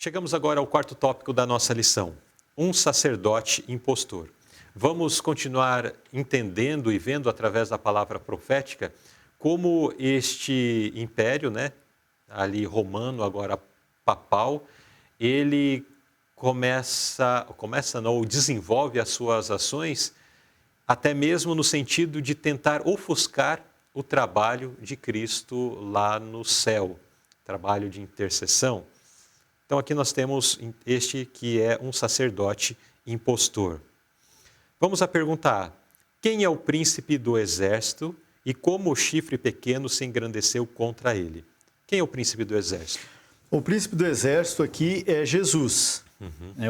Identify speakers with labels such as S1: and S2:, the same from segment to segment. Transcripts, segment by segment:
S1: Chegamos agora ao quarto tópico da nossa lição, um sacerdote impostor. Vamos continuar entendendo e vendo através da palavra profética como este império, ali romano, agora papal, ele desenvolve as suas ações até mesmo no sentido de tentar ofuscar o trabalho de Cristo lá no céu, trabalho de intercessão. Então aqui nós temos este que é um sacerdote impostor. Vamos à pergunta A. Quem é o príncipe do exército e como o chifre pequeno se engrandeceu contra ele? Quem é o príncipe do exército?
S2: O príncipe do exército aqui é Jesus.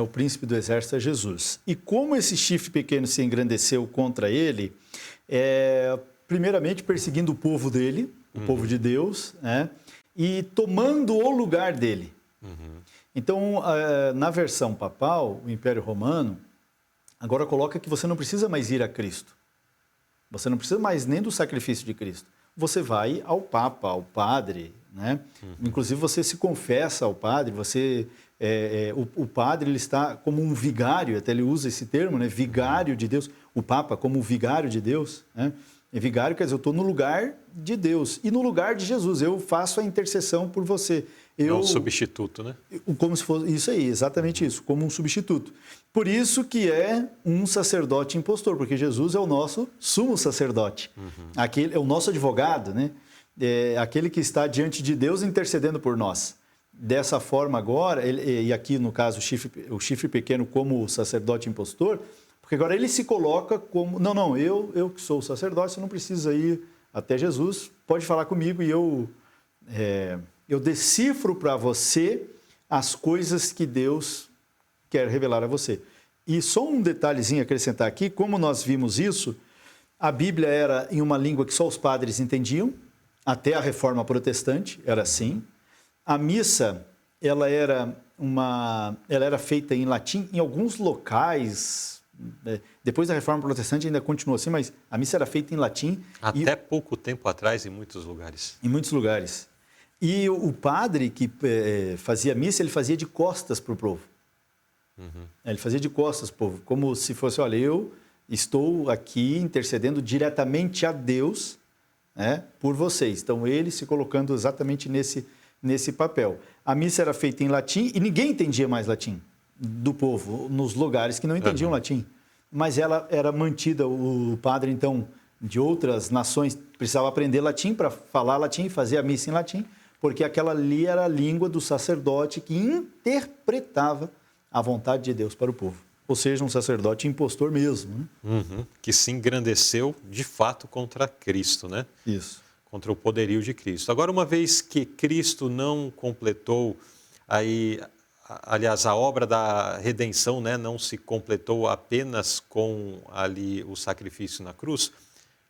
S2: O príncipe do exército é Jesus. E como esse chifre pequeno se engrandeceu contra ele, primeiramente perseguindo o povo dele, o povo de Deus, e tomando o lugar dele. Então, na versão papal, o Império Romano, agora coloca que você não precisa mais ir a Cristo. Você não precisa mais nem do sacrifício de Cristo. Você vai ao Papa, ao Padre, Inclusive você se confessa ao Padre, o Padre ele está como um vigário, até ele usa esse termo, vigário de Deus. O Papa como vigário de Deus, E vigário quer dizer, eu estou no lugar de Deus e no lugar de Jesus. Eu faço a intercessão por você.
S1: É um substituto,
S2: Como se fosse isso aí, exatamente isso, como um substituto. Por isso que é um sacerdote impostor, porque Jesus é o nosso sumo sacerdote. Aquele é o nosso advogado, É aquele que está diante de Deus intercedendo por nós. Dessa forma agora, e aqui no caso o chifre pequeno como sacerdote impostor, porque agora ele se coloca como, não, eu que sou o sacerdote, você não precisa ir até Jesus, pode falar comigo e eu decifro para você as coisas que Deus quer revelar a você. E só um detalhezinho a acrescentar aqui, como nós vimos isso, a Bíblia era em uma língua que só os padres entendiam, até a Reforma Protestante era assim. A missa, ela era feita em latim em alguns locais. Depois da Reforma Protestante ainda continuou assim, mas a missa era feita em latim.
S1: Até pouco tempo atrás, em muitos lugares.
S2: Em muitos lugares. E o padre que fazia missa, ele fazia de costas para o povo. Ele fazia de costas para o povo, como se fosse, olha, eu estou aqui intercedendo diretamente a Deus, por vocês. Então, ele se colocando exatamente nesse papel. A missa era feita em latim e ninguém entendia mais latim do povo, nos lugares que não entendiam latim. Mas ela era mantida, o padre, então, de outras nações, precisava aprender latim para falar latim e fazer a missa em latim, porque aquela ali era a língua do sacerdote que interpretava a vontade de Deus para o povo. Ou seja, um sacerdote impostor mesmo.
S1: Que se engrandeceu, de fato, contra Cristo,
S2: Isso.
S1: Contra o poderio de Cristo. Agora, uma vez que Cristo não completou, aliás, a obra da redenção não se completou apenas com ali o sacrifício na cruz,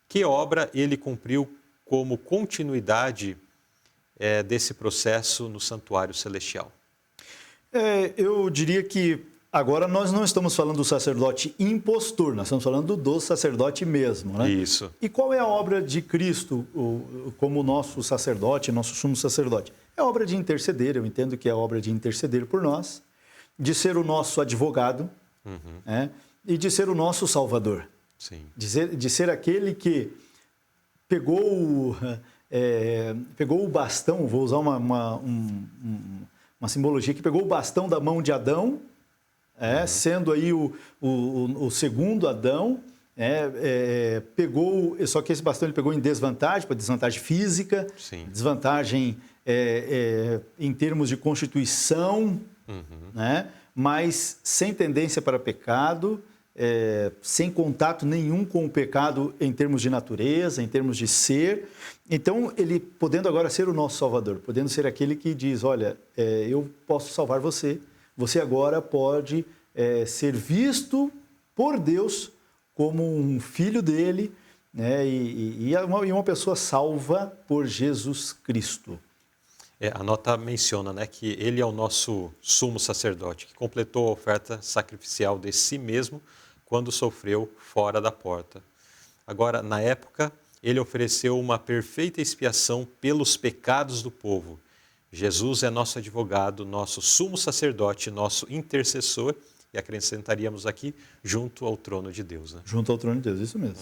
S1: que obra ele cumpriu como continuidade desse processo no santuário celestial?
S2: Eu diria que agora nós não estamos falando do sacerdote impostor, nós estamos falando do sacerdote mesmo.
S1: Isso.
S2: E qual é a obra de Cristo como nosso sacerdote, nosso sumo sacerdote? É a obra de interceder, eu entendo que é a obra de interceder por nós, de ser o nosso advogado e de ser o nosso salvador.
S1: Sim.
S2: De ser aquele que pegou o bastão, vou usar uma simbologia, que pegou o bastão da mão de Adão, sendo aí o segundo Adão, só que esse bastão ele pegou em desvantagem, para desvantagem física,
S1: Sim.
S2: Desvantagem em termos de constituição, mas sem tendência para pecado, sem contato nenhum com o pecado em termos de natureza, em termos de ser. Então, ele podendo agora ser o nosso Salvador, podendo ser aquele que diz, olha, eu posso salvar você, você agora pode ser visto por Deus como um filho dele, e uma pessoa salva por Jesus Cristo.
S1: A nota menciona que ele é o nosso sumo sacerdote, que completou a oferta sacrificial de si mesmo quando sofreu fora da porta. Agora, na época, ele ofereceu uma perfeita expiação pelos pecados do povo, Jesus é nosso advogado, nosso sumo sacerdote, nosso intercessor, e acrescentaríamos aqui, junto ao trono de Deus. Né?
S2: Junto ao trono de Deus, isso mesmo.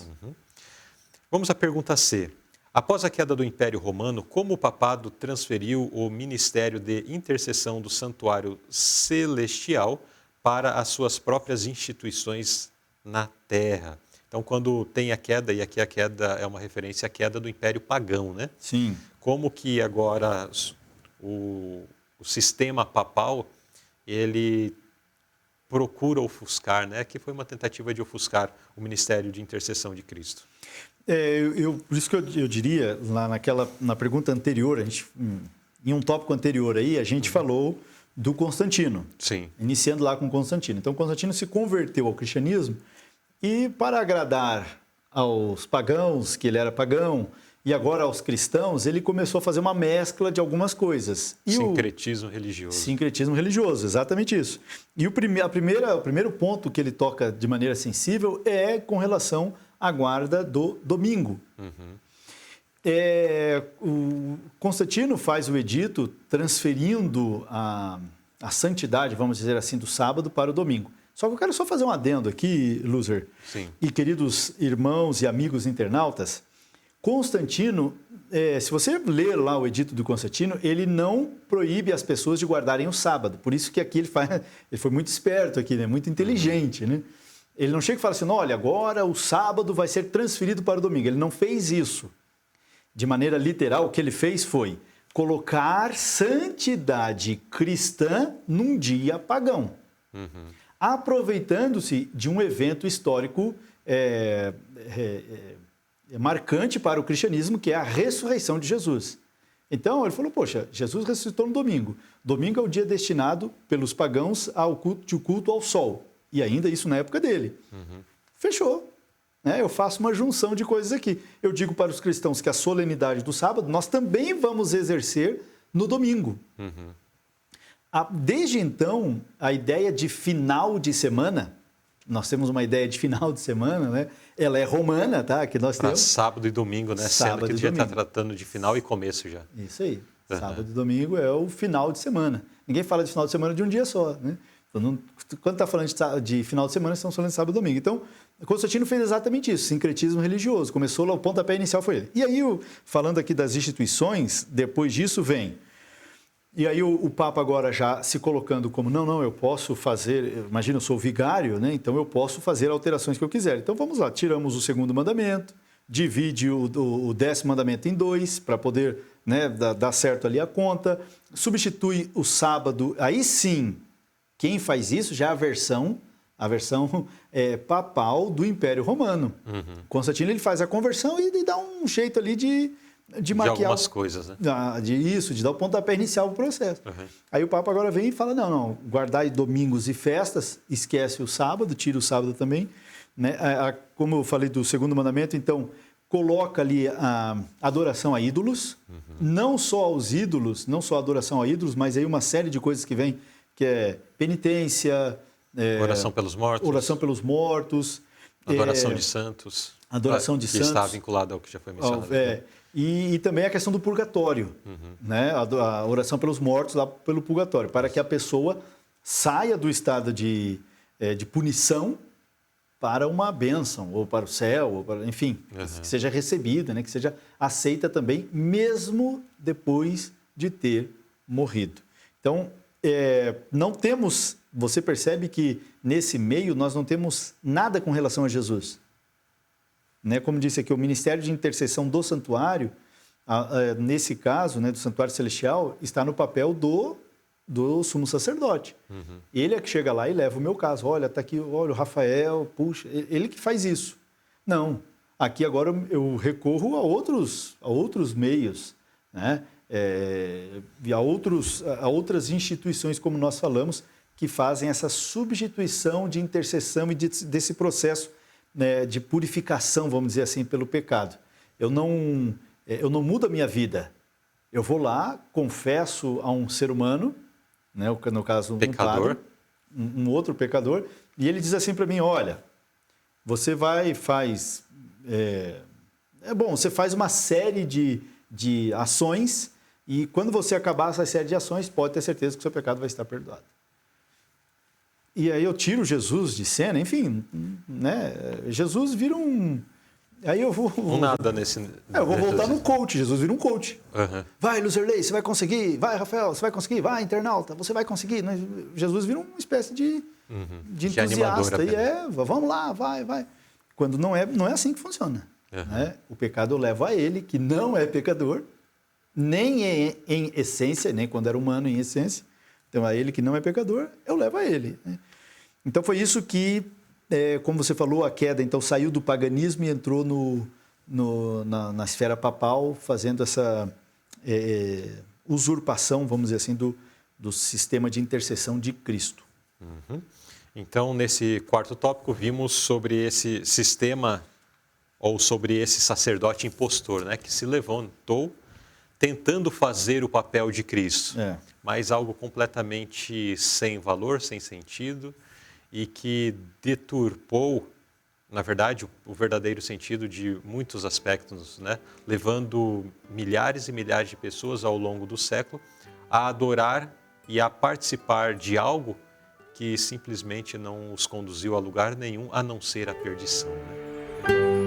S1: Vamos à pergunta C. Após a queda do Império Romano, como o papado transferiu o ministério de intercessão do santuário celestial para as suas próprias instituições na terra? Então, quando tem a queda, e aqui a queda é uma referência à queda do Império Pagão, né?
S2: Sim.
S1: Como que agora o sistema papal, ele procura ofuscar, né? Que foi uma tentativa de ofuscar o ministério de intercessão de Cristo.
S2: Por isso que eu diria, lá na pergunta anterior, em um tópico anterior aí, a gente falou do Constantino.
S1: Sim.
S2: Iniciando lá com Constantino. Então, Constantino se converteu ao cristianismo e, para agradar aos pagãos, que ele era pagão, e agora aos cristãos, ele começou a fazer uma mescla de algumas coisas.
S1: Sincretismo religioso.
S2: Sincretismo religioso, exatamente isso. E o primeiro ponto que ele toca de maneira sensível é com relação à guarda do domingo. O Constantino faz o edito transferindo a santidade, vamos dizer assim, do sábado para o domingo. Só que eu quero só fazer um adendo aqui, Luzer,
S1: Sim.
S2: e queridos irmãos e amigos internautas. Constantino, se você ler lá o edito do Constantino, ele não proíbe as pessoas de guardarem o sábado. Por isso que aqui ele foi muito esperto aqui, né? Muito inteligente, né? Ele não chega e fala assim, olha, agora o sábado vai ser transferido para o domingo. Ele não fez isso. De maneira literal, o que ele fez foi colocar santidade cristã num dia pagão. Aproveitando-se de um evento histórico marcante para o cristianismo, que é a ressurreição de Jesus. Então, ele falou, poxa, Jesus ressuscitou no domingo. Domingo é o dia destinado pelos pagãos ao culto ao sol. E ainda isso na época dele. Fechou. Eu faço uma junção de coisas aqui. Eu digo para os cristãos que a solenidade do sábado nós também vamos exercer no domingo. Desde então, a ideia de final de semana, nós temos uma ideia de final de semana, né? Ela é romana, tá? Que nós temos.
S1: Sábado e domingo, né?
S2: Sábado
S1: Sendo que
S2: e
S1: já está
S2: domingo.
S1: tratando de final e começo já.
S2: Isso aí. Sábado e domingo é o final de semana. Ninguém fala de final de semana de um dia só, né? Então, quando está falando de final de semana, estamos falando de sábado e domingo. Então, Constantino fez exatamente isso, sincretismo religioso. Começou lá, o pontapé inicial foi ele. E aí, falando aqui das instituições, depois disso vem... E aí o Papa agora já se colocando como, não, eu posso fazer... Imagina, eu sou vigário, né? Então eu posso fazer alterações que eu quiser. Então vamos lá, tiramos o segundo mandamento, divide o 10º mandamento em 2, para poder, né, dar certo ali a conta, substitui o sábado, aí sim... Quem faz isso já é a versão papal do Império Romano. Constantino ele faz a conversão e dá um jeito ali de maquiar...
S1: De algumas coisas, né?
S2: De dar o pontapé inicial para o processo. Aí o Papa agora vem e fala, não, guardar domingos e festas, esquece o sábado, tira o sábado também. Né? Como eu falei do segundo mandamento, então, coloca ali a adoração a ídolos, não só aos ídolos, não só a adoração a ídolos, mas aí uma série de coisas que vem, que é penitência...
S1: oração pelos mortos.
S2: Oração pelos mortos.
S1: Adoração de santos.
S2: Adoração de santos.
S1: Que está vinculado ao que já foi mencionado.
S2: E também a questão do purgatório. Né? A oração pelos mortos lá pelo purgatório. Para que a pessoa saia do estado de punição para uma bênção, ou para o céu, ou para, enfim, que seja recebida, né? Que seja aceita também, mesmo depois de ter morrido. Então, não temos, você percebe que nesse meio nós não temos nada com relação a Jesus. Né? Como disse aqui, o ministério de intercessão do santuário, nesse caso, né, do santuário celestial, está no papel do sumo sacerdote. Ele é que chega lá e leva o meu caso. Olha, está aqui, olha, o Rafael, puxa, ele que faz isso. Não, aqui agora eu recorro a outros meios, né? E a outras instituições, como nós falamos, que fazem essa substituição de intercessão e desse processo, né, de purificação, vamos dizer assim, pelo pecado. Eu não mudo a minha vida. Eu vou lá, confesso a um ser humano, né, no caso,
S1: pecador.
S2: Um outro pecador, e ele diz assim para mim, olha, você você faz uma série de ações, E quando você acabar essa série de ações, pode ter certeza que o seu pecado vai estar perdoado. E aí eu tiro Jesus de cena, enfim, né? Jesus vira um... Aí eu vou...
S1: nada nesse...
S2: eu vou voltar no coach, Jesus vira um coach.
S1: Uhum.
S2: Vai, Luzerley, você vai conseguir. Vai, Rafael, você vai conseguir. Vai, internauta, você vai conseguir. Jesus vira uma espécie de entusiasta. E vamos lá, vai. Quando não é assim que funciona. Né? O pecado eu levo a ele, que não é pecador, nem em essência, nem quando era humano em essência. Então, a ele que não é pecador, eu levo a ele. Né? Então, foi isso que, como você falou, a queda então saiu do paganismo e entrou na esfera papal, fazendo essa usurpação, vamos dizer assim, do sistema de intercessão de Cristo.
S1: Uhum. Então, nesse quarto tópico, vimos sobre esse sistema ou sobre esse sacerdote impostor, né, que se levantou tentando fazer o papel de Cristo, mas algo completamente sem valor, sem sentido, e que deturpou, na verdade, o verdadeiro sentido de muitos aspectos, né, levando milhares e milhares de pessoas ao longo do século a adorar e a participar de algo que simplesmente não os conduziu a lugar nenhum, a não ser a perdição. Né?